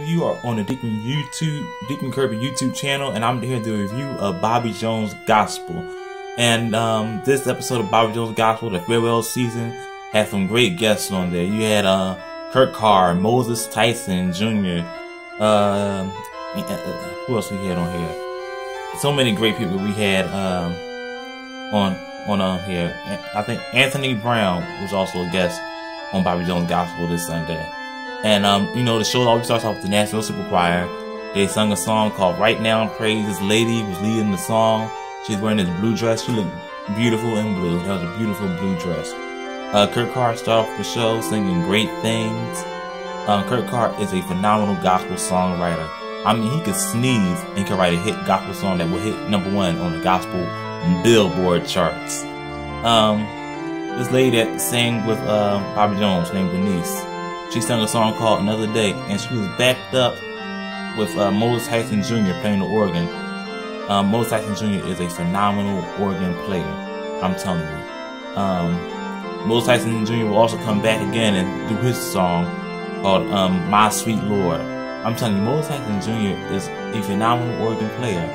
you are on the Deacon Kirby YouTube channel, and I'm here to do a review of Bobby Jones Gospel. And this episode of Bobby Jones Gospel, the farewell season, had some great guests on there. You had Carr, Moses Tyson Jr. Who else we had on here? So many great people we had on here. I think Anthony Brown was also a guest on Bobby Jones Gospel this Sunday. And you know, the show always starts off with the National Super Choir. They sung a song called Right Now and Praise. This lady was leading the song. She's wearing this blue dress. She looked beautiful in blue. That was a beautiful blue dress. Carr started off the show singing Great Things. Carr is a phenomenal gospel songwriter. I mean, he could sneeze and could write a hit gospel song that will hit #1 on the gospel Billboard charts. This lady that sang with Bobby Jones named Denise, she sang a song called Another Day, and she was backed up with Moses Tyson Jr. playing the organ. Moses Tyson Jr. is a phenomenal organ player, I'm telling you. Moses Tyson Jr. will also come back again and do his song called My Sweet Lord. I'm telling you, Moses Tyson Jr. is a phenomenal organ player.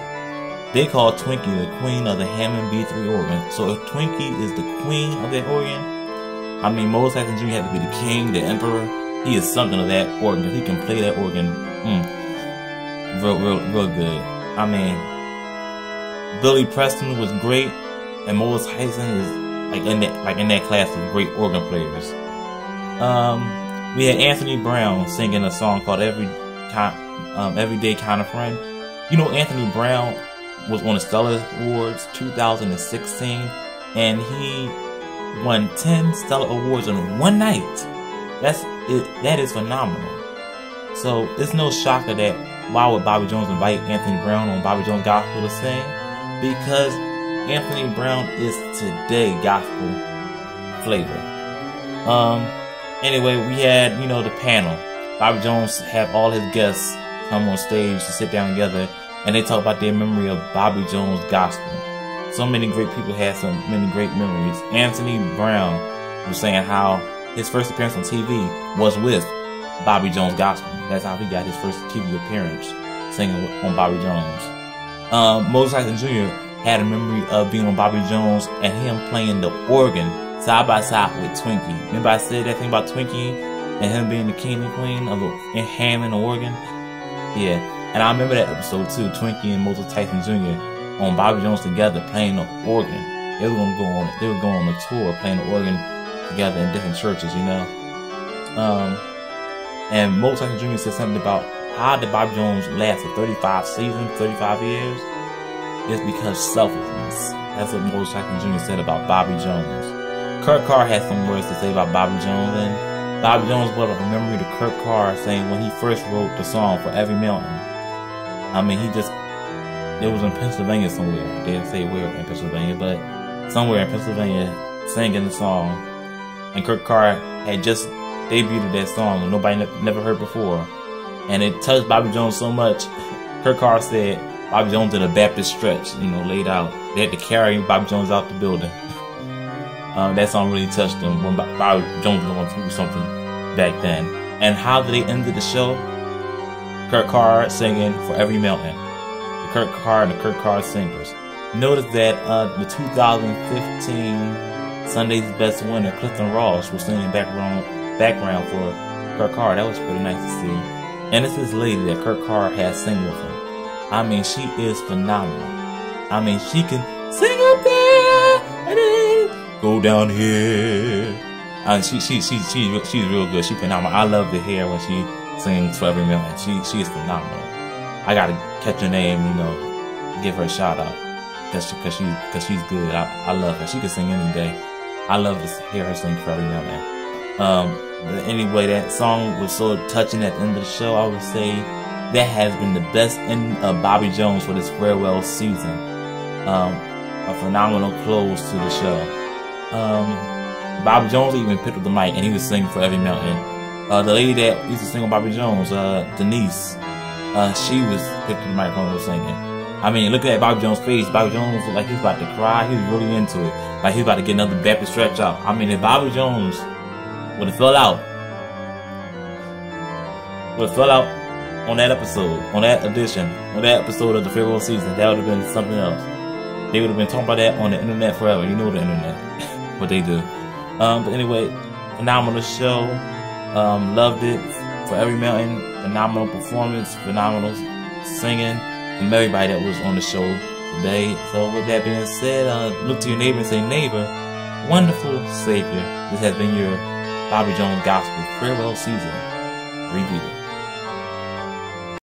They call Twinkie the queen of the Hammond B3 organ. So if Twinkie is the queen of that organ, I mean, Moses Tyson Jr. had to be the king, the emperor. He is something of that organ. He can play that organ real good. I mean, Billy Preston was great, and Moses Tyson is like in that class of great organ players. We had Anthony Brown singing a song called Everyday Kind of Friend. You know, Anthony Brown was on the Stellar Awards 2016, and he won 10 Stellar Awards in one night. That is phenomenal. So it's no shocker that why would Bobby Jones invite Anthony Brown on Bobby Jones Gospel to sing? Because Anthony Brown is today gospel flavor. Anyway, we had, you know, the panel. Bobby Jones had all his guests come on stage to sit down together, and they talk about their memory of Bobby Jones Gospel. So many great people had so many great memories. Anthony Brown was saying how his first appearance on TV was with Bobby Jones Gospel. That's how he got his first TV appearance, singing on Bobby Jones. Moses Tyson Jr. had a memory of being on Bobby Jones and him playing the organ side by side with Twinkie. Remember I said that thing about Twinkie and him being the king and queen of the Hammond organ? Yeah, and I remember that episode too, Twinkie and Moses Tyson Jr. on Bobby Jones together playing the organ. They were going on a tour playing the organ together in different churches, you know. And Moses Tyson Jr. said something about how did Bobby Jones last for 35 seasons, 35 years? It's because selflessness. That's what Moses Tyson Jr. said about Bobby Jones. Carr had some words to say about Bobby Jones, and Bobby Jones brought up a memory to Carr saying when he first wrote the song For Every Mountain. I mean, it was in Pennsylvania somewhere. They didn't say where in Pennsylvania, but somewhere in Pennsylvania, singing the song. And Carr had just debuted that song, and nobody never heard before. And it touched Bobby Jones so much. Carr said Bobby Jones did a Baptist stretch, you know, laid out. They had to carry Bobby Jones out the building. That song really touched him when Bobby Jones was going through something back then. And how did they end the show? Carr singing For Every Mountain. The Carr and the Carr singers. Notice that the 2015 Sunday's Best winner, Clifton Ross, was singing background for Carr. That was pretty nice to see. And it's this lady that Carr has sing with him. I mean, she is phenomenal. I mean, she can sing up there and then go down here. She's real good. She's phenomenal. I love to hear when she sings For Every Mountain. She is phenomenal. I gotta catch her name, you know, give her a shout out, cause she's good. I love her. She can sing any day. I love to hear her sing For Every Mountain. But anyway, that song was so touching at the end of the show. I would say that has been the best end of Bobby Jones for this farewell season. A phenomenal close to the show. Bobby Jones even picked up the mic and he was singing For Every Mountain. The lady that used to sing with Bobby Jones, Denise, she was picked up the microphone and was singing. I mean, looking at Bobby Jones' face, Bobby Jones looked like he's about to cry. He was really into it. Like he's about to get another Baptist stretch out. I mean, if Bobby Jones would have fell out on that episode, on that edition, on that episode of the farewell season, that would have been something else. They would have been talking about that on the internet forever. You know the internet, what they do. But anyway, phenomenal show. Loved it. For every mountain, phenomenal performance, phenomenal singing from everybody that was on the show today. So with that being said, look to your neighbor and say, neighbor, wonderful Savior. This has been your Bobby Jones Gospel Farewell Season Review.